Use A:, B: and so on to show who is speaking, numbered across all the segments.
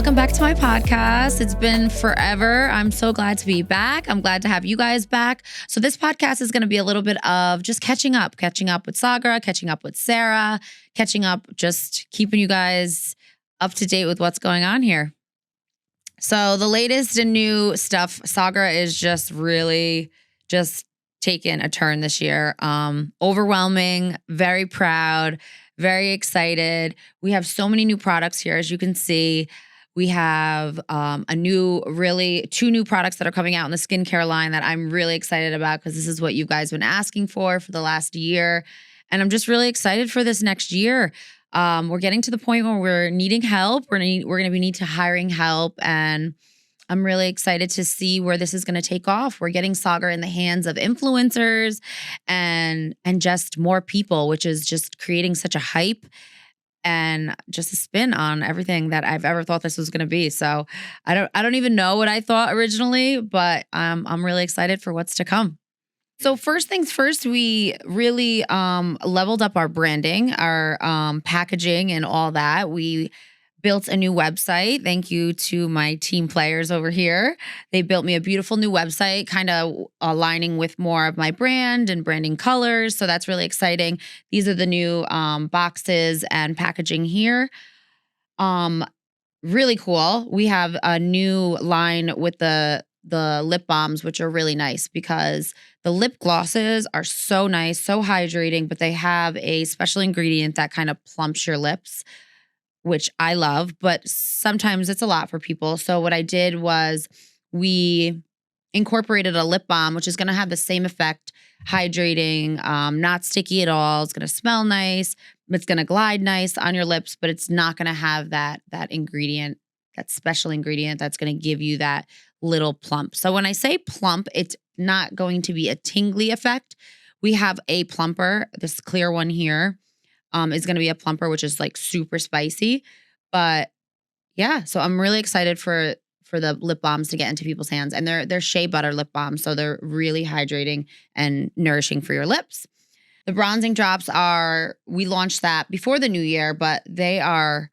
A: Welcome back to my podcast. It's been forever. I'm so glad to be back. I'm glad to have you guys back. So this podcast is going to be a little bit of just catching up with Sagra, catching up with Sarah, catching up, just keeping you guys up to date with what's going on here. So the latest and new stuff, Sagra is just really just taken a turn this year. Overwhelming, very proud, very excited. We have so many new products here, as you can see. We have two new products that are coming out in the skincare line that I'm really excited about because this is what you guys have been asking for the last year. And I'm just really excited for this next year. We're getting to the point where we're needing help. We're going to be need to hiring help. And I'm really excited to see where this is going to take off. We're getting Sagra in the hands of influencers and just more people, which is just creating such a hype and just a spin on everything that I've ever thought this was going to be. So I don't even know what I thought originally, but I'm really excited for what's to come. So first things first, we really leveled up our branding, our packaging and all that. We built a new website. Thank you to my team players over here. They built me a beautiful new website, kind of aligning with more of my brand and branding colors. So that's really exciting. These are the new boxes and packaging here. Really cool. We have a new line with the lip balms, which are really nice because the lip glosses are so nice, so hydrating, but they have a special ingredient that kind of plumps your lips, which I love, but sometimes it's a lot for people. So what I did was we incorporated a lip balm, which is going to have the same effect, hydrating, not sticky at all. It's going to smell nice. It's going to glide nice on your lips, but it's not going to have that ingredient, that special ingredient that's going to give you that little plump. So when I say plump, it's not going to be a tingly effect. We have a plumper, this clear one here. Is going to be a plumper, which is like super spicy. But yeah, so I'm really excited for the lip balms to get into people's hands. And they're shea butter lip balms, so they're really hydrating and nourishing for your lips. The bronzing drops we launched that before the new year, but they are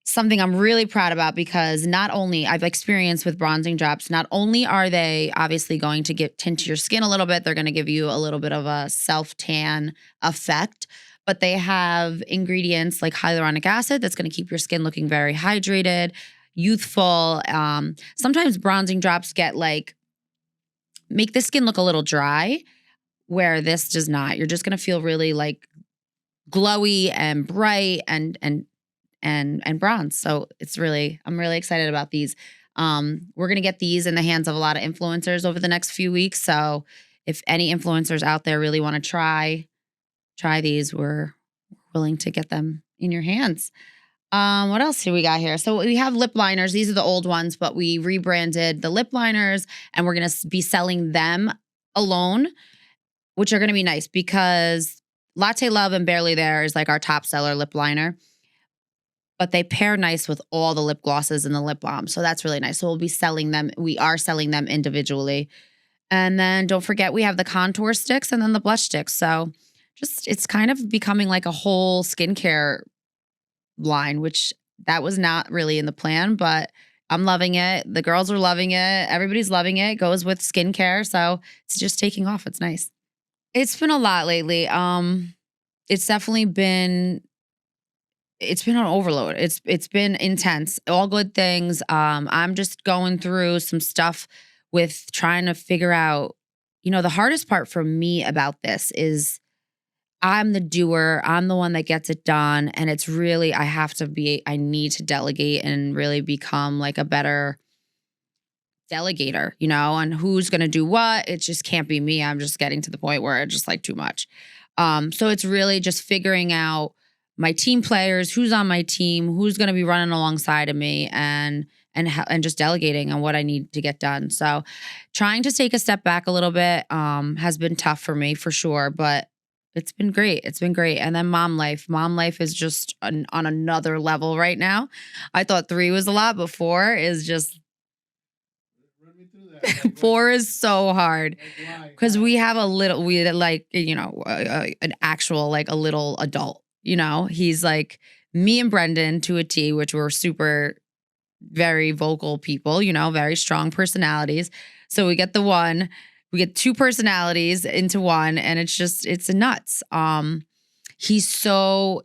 A: something I'm really proud about because not only I've experienced with bronzing drops, not only are they obviously going to tint your skin a little bit, they're going to give you a little bit of a self-tan effect, but they have ingredients like hyaluronic acid that's going to keep your skin looking very hydrated, youthful. Sometimes bronzing drops make the skin look a little dry, where this does not. You're just going to feel really like glowy and bright and bronze. So I'm really excited about these. We're going to get these in the hands of a lot of influencers over the next few weeks. So if any influencers out there really want to try these, we're willing to get them in your hands. What else do we got here? So we have lip liners. These are the old ones, but we rebranded the lip liners and we're going to be selling them alone, which are going to be nice because Latte Love and Barely There is like our top seller lip liner, but they pair nice with all the lip glosses and the lip balm. So that's really nice. So we'll be selling them. We are selling them individually. And then don't forget, we have the contour sticks and then the blush sticks. So it's kind of becoming like a whole skincare line, which that was not really in the plan, but I'm loving it. The girls are loving it. Everybody's loving it. It goes with skincare. So it's just taking off. It's nice. It's been a lot lately. It's definitely been an overload. It's been intense. All good things. I'm just going through some stuff with trying to figure out, the hardest part for me about this is I'm the doer. I'm the one that gets it done. And it's really, I need to delegate and really become like a better delegator, and who's going to do what. It just can't be me. I'm just getting to the point where it's just like too much. So it's really just figuring out my team players, who's on my team, who's going to be running alongside of me and just delegating on what I need to get done. So trying to take a step back a little bit has been tough for me for sure, but it's been great. It's been great. And then mom life. Mom life is just on another level right now. I thought 3 was a lot, but 4 is just
B: Run me through that.
A: 4 is so hard because we have an actual, like a little adult, he's like me and Brendan to a T, which we're super very vocal people, very strong personalities. So we get two personalities into one, and it's nuts. He's so,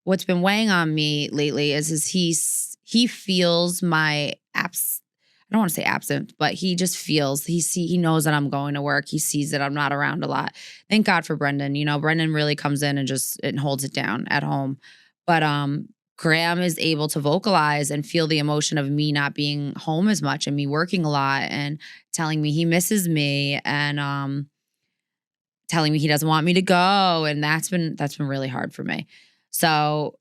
A: what's been weighing on me lately is he feels my abs. I don't want to say absent, but he just feels, he knows that I'm going to work. He sees that I'm not around a lot. Thank God for Brendan. Brendan really comes in and holds it down at home. But Graham is able to vocalize and feel the emotion of me not being home as much and me working a lot and telling me he misses me and telling me he doesn't want me to go. And that's been really hard for me. So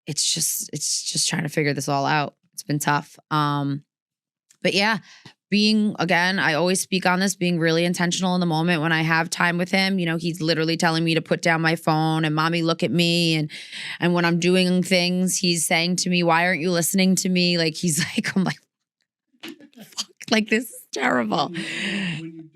A: it's just trying to figure this all out. It's been tough. But yeah, I always speak on this, being really intentional in the moment when I have time with him. He's literally telling me to put down my phone and mommy, look at me. And when I'm doing things, he's saying to me, why aren't you listening to me? Like, I'm like, fuck, like this is terrible.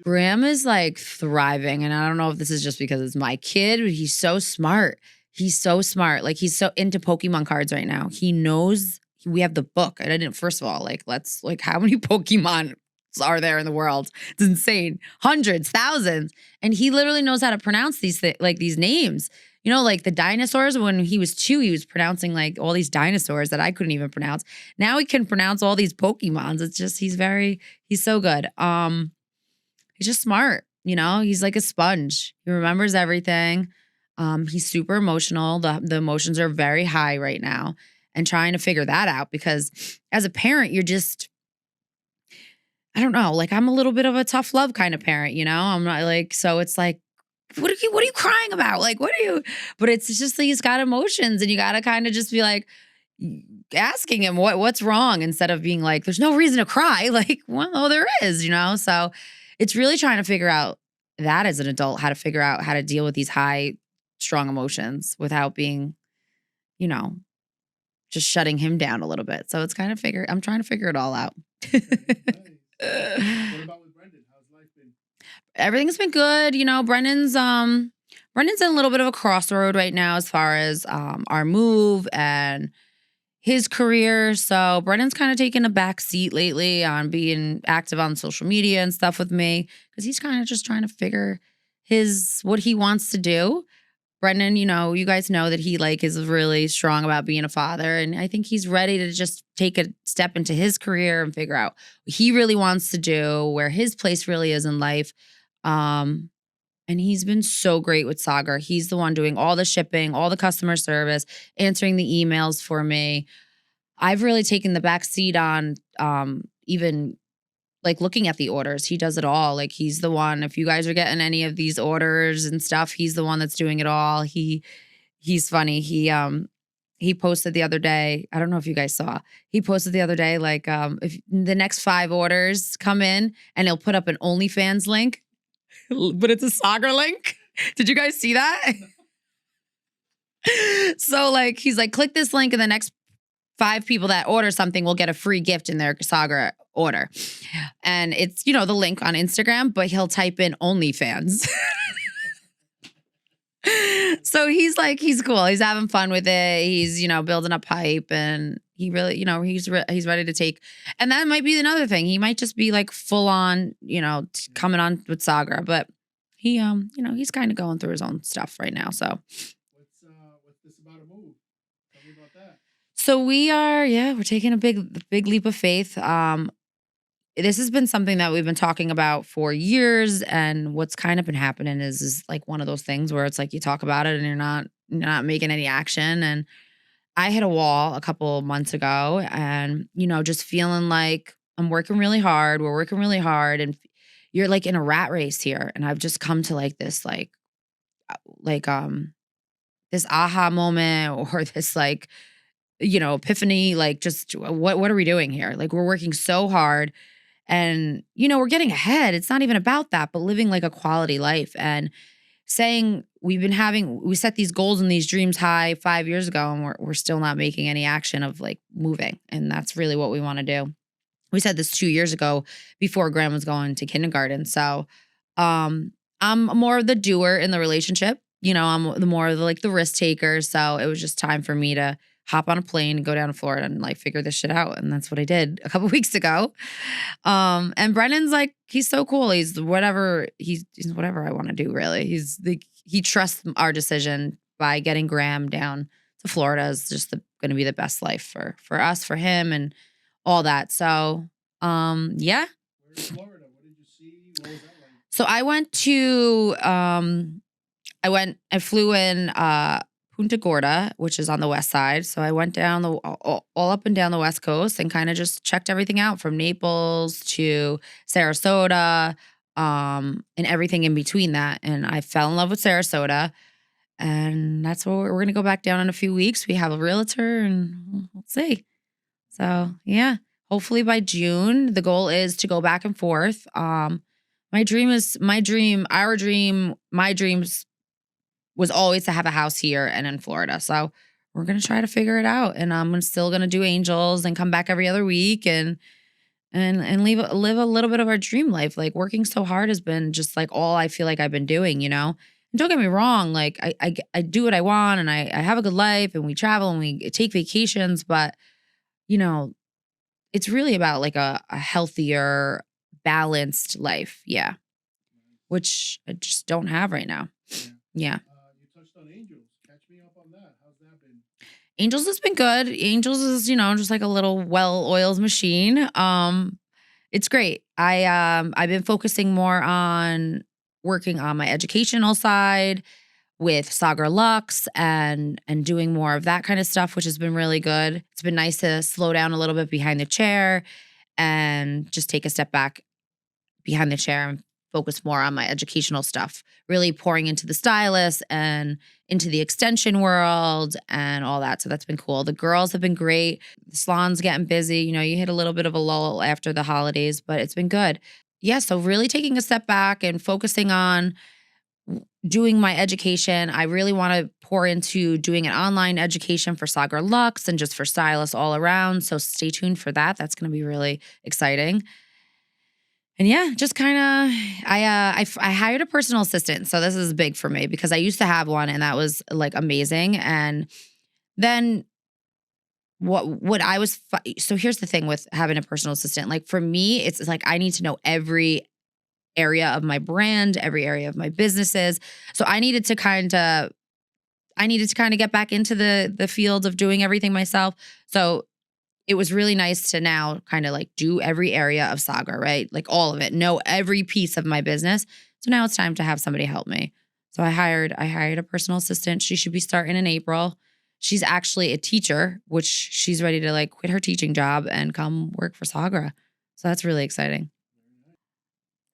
A: Graham is like thriving. And I don't know if this is just because it's my kid, but he's so smart. He's so smart. Like, he's so into Pokemon cards right now. He knows. We have the book. And I didn't, first of all, how many Pokemon are there in the world? It's insane. Hundreds, thousands. And he literally knows how to pronounce these names. Like the dinosaurs, when he was 2, he was pronouncing like all these dinosaurs that I couldn't even pronounce. Now he can pronounce all these Pokemons. It's just, he's so good. He's just smart. He's like a sponge. He remembers everything. He's super emotional. The emotions are very high right now. And trying to figure that out, because as a parent, you're just, I don't know, like I'm a little bit of a tough love kind of parent, I'm not like, so it's like, what are you crying about? Like, but it's just like, he's got emotions and you got to kind of just be like asking him what's wrong instead of being like, there's no reason to cry. Like, well, there is, so it's really trying to figure out that as an adult, how to figure out how to deal with these high, strong emotions without being, just shutting him down a little bit. So it's kind of I'm trying to figure it all out.
B: What about with Brendan? How's life been?
A: Everything's been good. Brendan's in a little bit of a crossroad right now as far as our move and his career. So Brendan's kind of taken a back seat lately on being active on social media and stuff with me, because he's kind of just trying to figure what he wants to do. Brendan, you guys know that he is really strong about being a father. And I think he's ready to just take a step into his career and figure out what he really wants to do, where his place really is in life. And he's been so great with Sagar. He's the one doing all the shipping, all the customer service, answering the emails for me. I've really taken the back seat on even looking at the orders. He does it all. Like, he's the one, if you guys are getting any of these orders and stuff, he's the one that's doing it all. He's funny. He posted the other day, I don't know if you guys saw, he posted the other day, if the next 5 orders come in, and he'll put up an OnlyFans link, but it's a Sagar link. Did you guys see that? So he's like, click this link and the next 5 people that order something will get a free gift in their Sagar order. And it's, the link on Instagram, but he'll type in OnlyFans. So he's cool. He's having fun with it. He's, building up hype, and he really, he's ready to take. And that might be another thing. He might just be full on, coming on with Sagar, but he, he's kind of going through his own stuff right now. So
B: what's this about a move? Tell me about that.
A: So we're taking a big leap of faith. This has been something that we've been talking about for years, and what's kind of been happening is one of those things where it's you talk about it and you're not making any action. And I hit a wall a couple months ago, and just feeling like I'm working really hard. We're working really hard, and you're in a rat race here. And I've just come to this this aha moment, or this epiphany, just what are we doing here? We're working so hard, and we're getting ahead. It's not even about that, but living a quality life, and saying we set these goals and these dreams high 5 years ago, and we're still not making any action of moving. And that's really what we want to do. We said this 2 years ago before Graham was going to kindergarten. So I'm more of the doer in the relationship. I'm the more of the risk taker. So it was just time for me to hop on a plane and go down to Florida and like figure this shit out. And that's what I did a couple weeks ago. And Brennan's like, he's so cool. He's whatever I want to do, really. He trusts our decision by getting Graham down to Florida is just going to be the best life for us, for him, and all that. So, yeah.
B: Where's Florida? What did you see? What was that like?
A: So I went to, I flew in Punta Gorda, which is on the west side. So I went down all up and down the west coast and kind of just checked everything out from Naples to Sarasota, and everything in between that. And I fell in love with Sarasota. And that's what we're going to go back down in a few weeks. We have a realtor and we'll see. So yeah, hopefully by June, the goal is to go back and forth. My dreams was always to have a house here and in Florida. So we're going to try to figure it out. And I'm still going to do Angels and come back every other week and live a little bit of our dream life. Like working so hard has been just like all I feel like I've been doing, you know? And don't get me wrong. Like I do what I want and I have a good life and we travel and we take vacations, but you know, it's really about like a healthier, balanced life. Yeah. Which I just don't have right now. Yeah.
B: You touched on Angels. Catch me up on that. How's that been?
A: Angels has been good. Angels is, just like a little well-oiled machine. It's great. I've been focusing more on working on my educational side with Sagar Lux and doing more of that kind of stuff, which has been really good. It's been nice to slow down a little bit behind the chair and just take a step back behind the chair and focus more on my educational stuff, really pouring into the stylist and into the extension world and all that. So that's been cool. The girls have been great. The salon's getting busy. You hit a little bit of a lull after the holidays, but it's been good. Yeah, so really taking a step back and focusing on doing my education. I really want to pour into doing an online education for Sagar Lux and just for stylists all around. So stay tuned for that. That's going to be really exciting. And yeah, just kind of, I hired a personal assistant. So this is big for me because I used to have one and that was like amazing. And then so here's the thing with having a personal assistant. Like for me, it's like I need to know every area of my brand, every area of my businesses. So I needed to kind of get back into the field of doing everything myself. So it was really nice to now kind of like do every area of Sagar, right? Like all of it, know every piece of my business. So now it's time to have somebody help me. So I hired a personal assistant. She should be starting in April. She's actually a teacher, which she's ready to like quit her teaching job and come work for Sagra. So that's really exciting.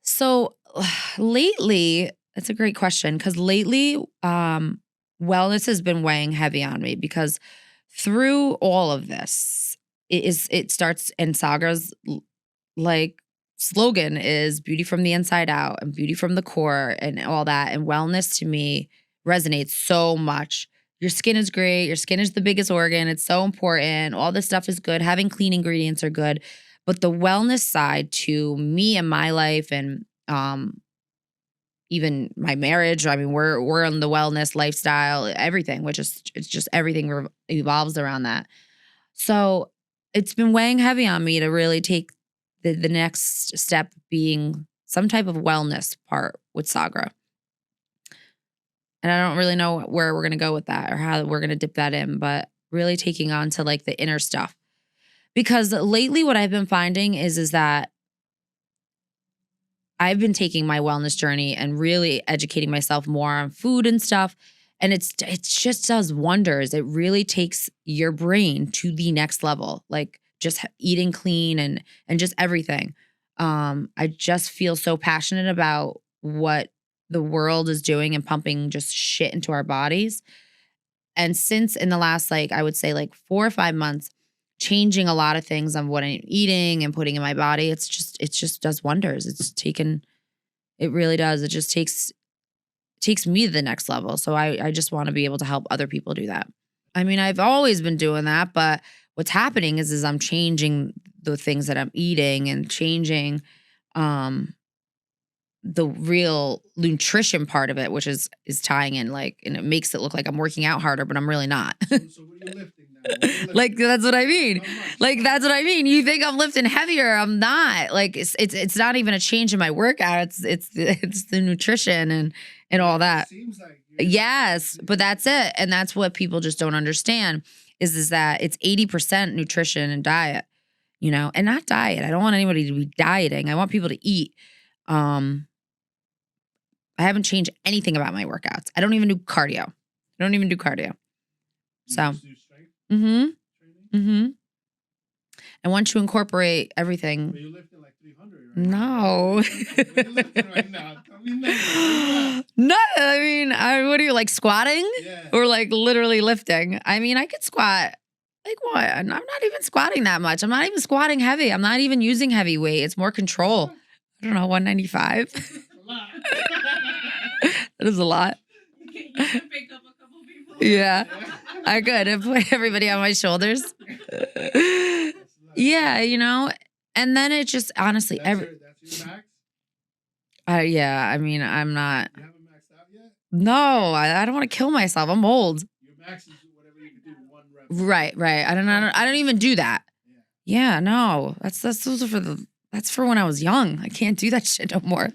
A: So lately, it's a great question because lately, wellness has been weighing heavy on me because through all of this, it starts and Sagra's like slogan is beauty from the inside out and beauty from the core and all that. And wellness to me resonates so much. Your skin is great. Your skin is the biggest organ. It's so important. All this stuff is good. Having clean ingredients are good. But the wellness side to me and my life and even my marriage, I mean, we're on the wellness lifestyle, everything, which is it's just everything evolves around that. So it's been weighing heavy on me to really take the next step being some type of wellness part with Sagra. And I don't really know where we're going to go with that or how we're going to dip that in, but really taking on to like the inner stuff. Because lately what I've been finding is that I've been taking my wellness journey and really educating myself more on food and stuff. And it just does wonders. It really takes your brain to the next level, like just eating clean and just everything. I just feel so passionate about what the world is doing and pumping just shit into our bodies. And since in the last, like, I would say like 4 or 5 months, changing a lot of things on what I'm eating and putting in my body, it just does wonders. It really does. It just takes me to the next level. So I just want to be able to help other people do that. I mean, I've always been doing that, but what's happening is I'm changing the things that I'm eating and changing the real nutrition part of it, which is tying in like, and it makes it look like I'm working out harder, but I'm really not.
B: So what are you lifting now?
A: Like that's what I mean.
B: Not much.
A: Like that's what I mean. You think I'm lifting heavier? I'm not. Like it's not even a change in my workout. It's the nutrition and all that.
B: Seems like you're-
A: Yes, but that's it. And that's what people just don't understand is that it's 80% nutrition and diet, you know, and not diet. I don't want anybody to be dieting. I want people to eat. I haven't changed anything about my workouts. I don't even do cardio.
B: You
A: So,
B: just do strength
A: mm-hmm.
B: training?
A: And once you incorporate everything,
B: But you're lifting like 300 right
A: no.
B: now. What are you lifting right now? Tell me now.
A: No, I mean, what are you like squatting
B: Yeah.
A: or like literally lifting? I mean, I could squat. Like what? I'm not even squatting that much. I'm not even squatting heavy. I'm not even using heavy weight. It's more control. I don't know, 195.
B: A lot.
A: That is a lot.
C: You can pick up a couple people.
A: Yeah, I could have put everybody on my shoulders. Yeah, you know, and then it just honestly,
B: That's your max?
A: yeah. I mean, I'm not.
B: You haven't maxed out yet?
A: No, I don't want to kill myself. I'm old.
B: Your max is whatever you can do, 1 rep.
A: Right. I don't even do that.
B: Yeah.
A: Yeah, no. That's for when I was young. I can't do that shit no more.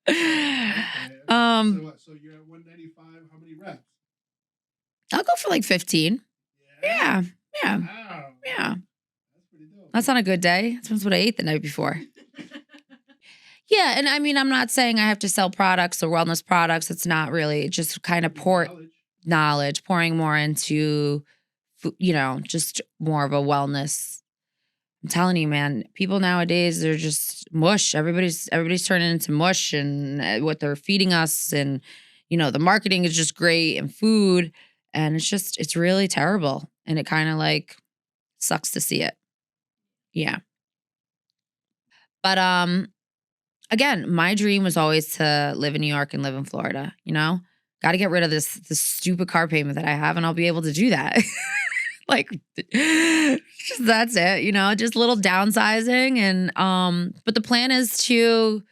B: Okay. So you're at 195. How many reps?
A: I'll go for like 15. Yeah.
B: Wow.
A: Yeah.
B: That's pretty dope.
A: That's on a good day. That's what I ate the night before. Yeah, and I mean, I'm not saying I have to sell products or wellness products. It's not really just kind of
B: Knowledge.
A: pouring more into, you know, just more of a wellness. I'm telling you, man, people nowadays, they're just mush. Everybody's turning into mush and what they're feeding us. And, you know, the marketing is just great and food. And it's really terrible. And it kind of like sucks to see it. Yeah. But, again, my dream was always to live in New York and live in Florida, you know? Got to get rid of this stupid car payment that I have and I'll be able to do that. Like that's it, you know, just little downsizing and but the plan is to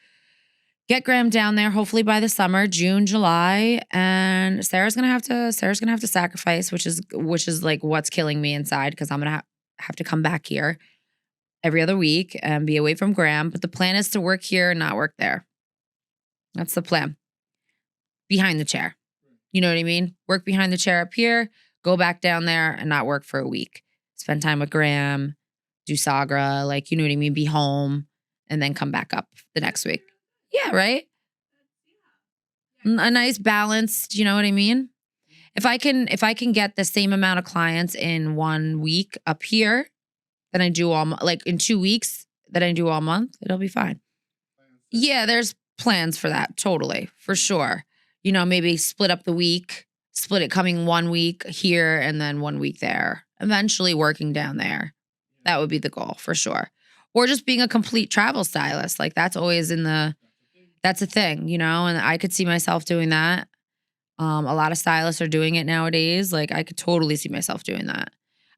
A: get Graham down there hopefully by the summer, June, July, and Sarah's going to have to sacrifice, which is like what's killing me inside because I'm going to have to come back here every other week and be away from Graham, but the plan is to work here and not work there. That's the plan. Behind the chair. You know what I mean? Work behind the chair up here. Go back down there and not work for a week. Spend time with Graham, do Sagra, like, you know what I mean? Be home and then come back up the next week. Yeah, right? A nice balance, you know what I mean? If I can get the same amount of clients in 1 week up here than I do like in 2 weeks that I do all month, it'll be fine. Yeah, there's plans for that. Totally. For sure. You know, maybe split up the week. Split it coming 1 week here and then 1 week there. Eventually working down there. That would be the goal for sure. Or just being a complete travel stylist. Like that's always that's a thing, you know, and I could see myself doing that. A lot of stylists are doing it nowadays. Like I could totally see myself doing that.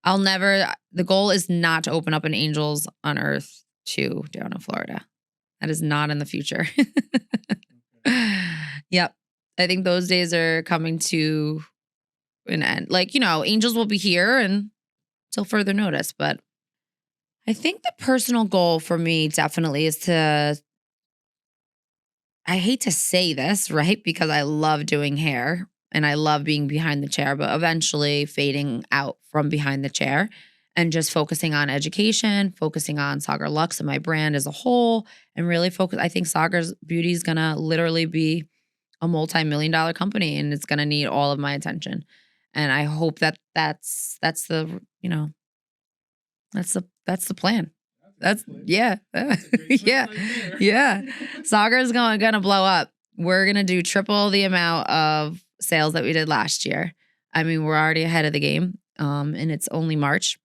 A: The goal is not to open up an Angels on Earth 2 down in Florida. That is not in the future. Yep. I think those days are coming to an end. Like, you know, Angels will be here and till further notice. But I think the personal goal for me definitely is I hate to say this, right? Because I love doing hair and I love being behind the chair, but eventually fading out from behind the chair and just focusing on education, focusing on Sagar Luxe and my brand as a whole, and really focus. I think Sagar's Beauty is going to literally be a multi-million-dollar company and it's going to need all of my attention. And I hope that's the, you know, that's the plan. Yeah. Yeah. Sagar is going to blow up. We're going to do triple the amount of sales that we did last year. I mean, we're already ahead of the game. And it's only March.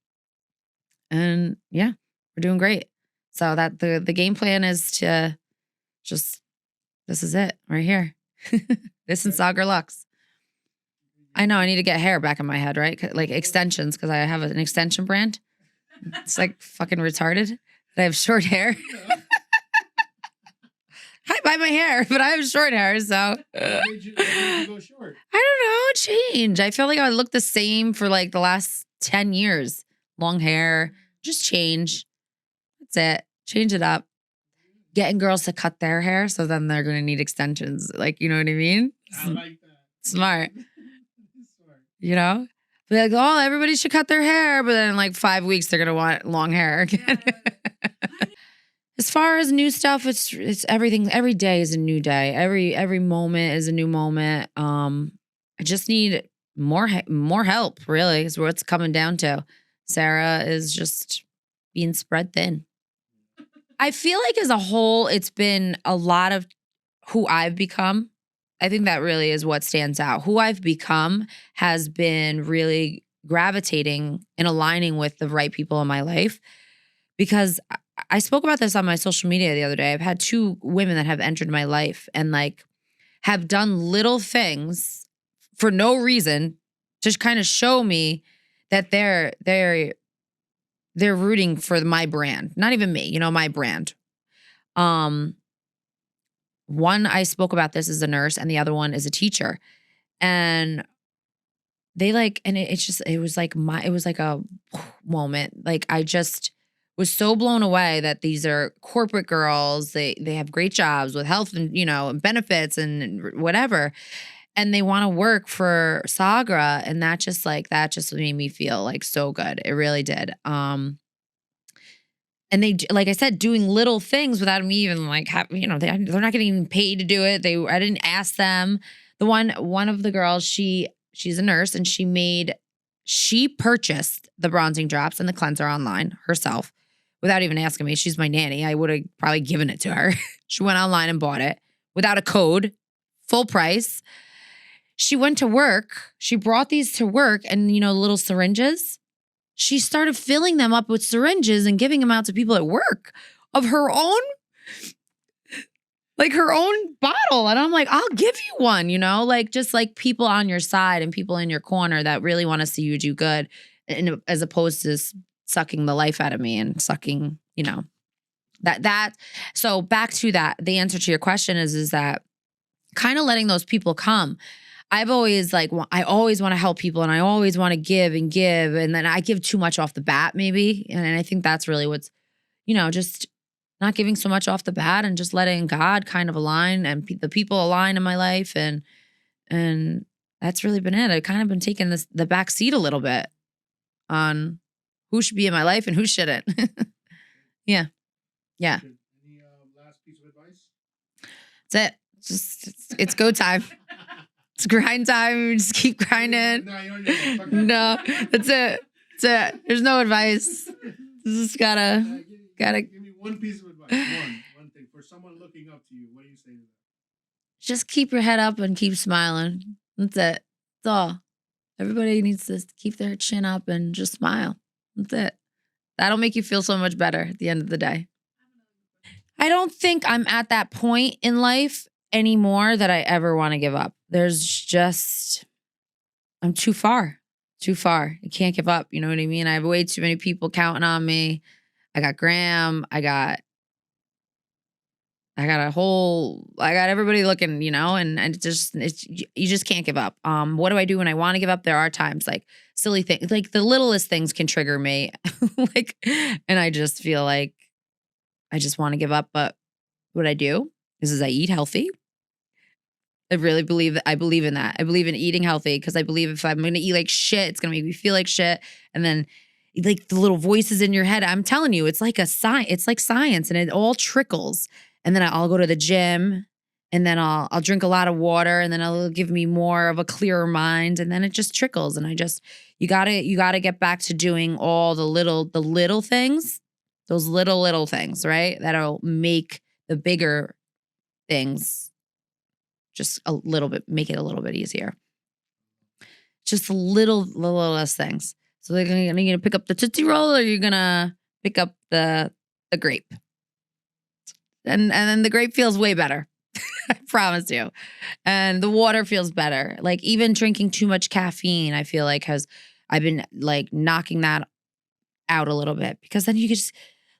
A: And yeah, we're doing great. So that the game plan is to just, this is it right here. This and Sagar Luxe. I know I need to get hair back in my head, right? Like extensions, because I have an extension brand. It's like fucking retarded that I have short hair. I buy my hair, but I have short hair, so.
B: What made you go short?
A: I don't know, change. I feel like I look the same for like the last 10 years. Long hair, just change. That's it. Change it up. Getting girls to cut their hair, so then they're going to need extensions. Like, you know what I mean?
B: I like that.
A: Smart.
B: Smart.
A: You know? Be like, oh, everybody should cut their hair. But then in like 5 weeks, they're going to want long hair again. As far as new stuff, it's everything. Every day is a new day. Every moment is a new moment. I just need more help, really, is what it's coming down to. Sarah is just being spread thin. I feel like as a whole, it's been a lot of who I've become. I think that really is what stands out. Who I've become has been really gravitating and aligning with the right people in my life. Because I spoke about this on my social media the other day. I've had 2 women that have entered my life and like have done little things for no reason to kind of show me that they're rooting for my brand. Not even me, you know, my brand. One, I spoke about this as a nurse, and the other one is a teacher. And they like, and it was like a moment. Like I just was so blown away that these are corporate girls. They have great jobs with health and, you know, and benefits and whatever. And they want to work for Sagra. And that just made me feel like so good. It really did. And they, like I said, doing little things without me even like, you know, they're not getting paid to do it. I didn't ask them. The one of the girls, she's a nurse, and she purchased the bronzing drops and the cleanser online herself without even asking me. She's my nanny. I would have probably given it to her. She went online and bought it without a code, full price. She went to work. She brought these to work, and, you know, little syringes. She started filling them up with syringes and giving them out to people at work of her own, like her own bottle. And I'm like, I'll give you one, you know, like just like people on your side and people in your corner that really want to see you do good, and as opposed to sucking the life out of me and sucking, you know, that. So back to that, the answer to your question is that kind of letting those people come. I've always I always want to help people, and I always want to give, and then I give too much off the bat maybe. And I think that's really what's, you know, just not giving so much off the bat and just letting God kind of align and the people align in my life. And that's really been it. I've kind of been taking the back seat a little bit on who should be in my life and who shouldn't. Yeah.
B: Any last piece of advice?
A: That's it. It's go time. It's grind time. We just keep grinding.
B: No, you don't need to.
A: No, that's it. That's it. There's no advice. Just gotta.
B: Give me one piece of advice. One thing for someone looking up to you. What do you say to them?
A: Just keep your head up and keep smiling. That's it. That's all. Everybody needs to keep their chin up and just smile. That's it. That'll make you feel so much better at the end of the day. I don't think I'm at that point in life anymore that I ever want to give up. There's just, I'm too far. I can't give up. You know what I mean? I have way too many people counting on me. I got Graham. I got everybody looking, you know, and you just can't give up. What do I do when I want to give up? There are times like silly things, like the littlest things can trigger me. And I just feel like I just want to give up. But what I do is I eat healthy. I really believe that. I believe in that. I believe in eating healthy because I believe if I'm going to eat like shit, it's going to make me feel like shit. And then like the little voices in your head, I'm telling you, it's like it's like science, and it all trickles. And then I'll go to the gym, and then I'll drink a lot of water, and then it'll give me more of a clearer mind. And then it just trickles. And you gotta get back to doing all the little things, those little things, right? That'll make the bigger things just a little bit, make it a little bit easier. Just little less things. So they're gonna pick up the Tootsie Roll, or you're gonna pick up the grape. And then the grape feels way better. I promise you. And the water feels better. Like even drinking too much caffeine, I feel like I've been like knocking that out a little bit, because then you just,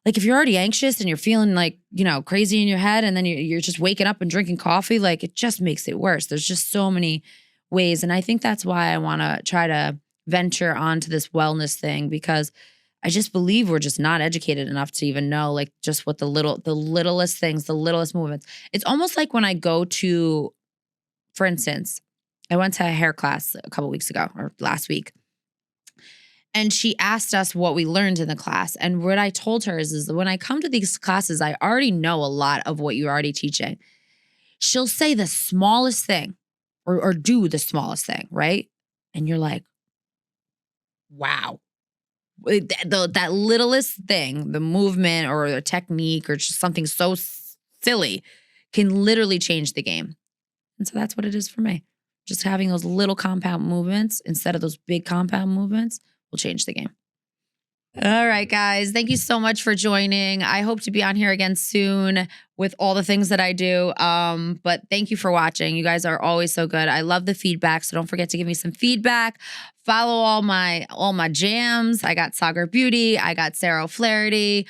A: like if you're already anxious and you're feeling like, you know, crazy in your head, and then you're just waking up and drinking coffee, like it just makes it worse. There's just so many ways. And I think that's why I want to try to venture onto this wellness thing because I just believe we're just not educated enough to even know like just what the littlest things, the littlest movements. It's almost like when I go to, for instance, I went to a hair class a couple weeks ago or last week. And she asked us what we learned in the class. And what I told her is that when I come to these classes, I already know a lot of what you're already teaching. She'll say the smallest thing or do the smallest thing, right? And you're like, wow. That littlest thing, the movement or the technique or just something so silly can literally change the game. And so that's what it is for me. Just having those little compound movements instead of those big compound movements will change the game. All right, guys. Thank you so much for joining. I hope to be on here again soon with all the things that I do. But thank you for watching. You guys are always so good. I love the feedback. So don't forget to give me some feedback. Follow all my jams. I got Sagar Beauty. I got Sarah O'Flaherty.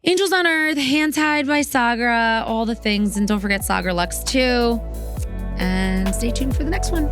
A: Angels on Earth, Hand Tied by Sagra, all the things. And don't forget Sagar Lux too. And stay tuned for the next one.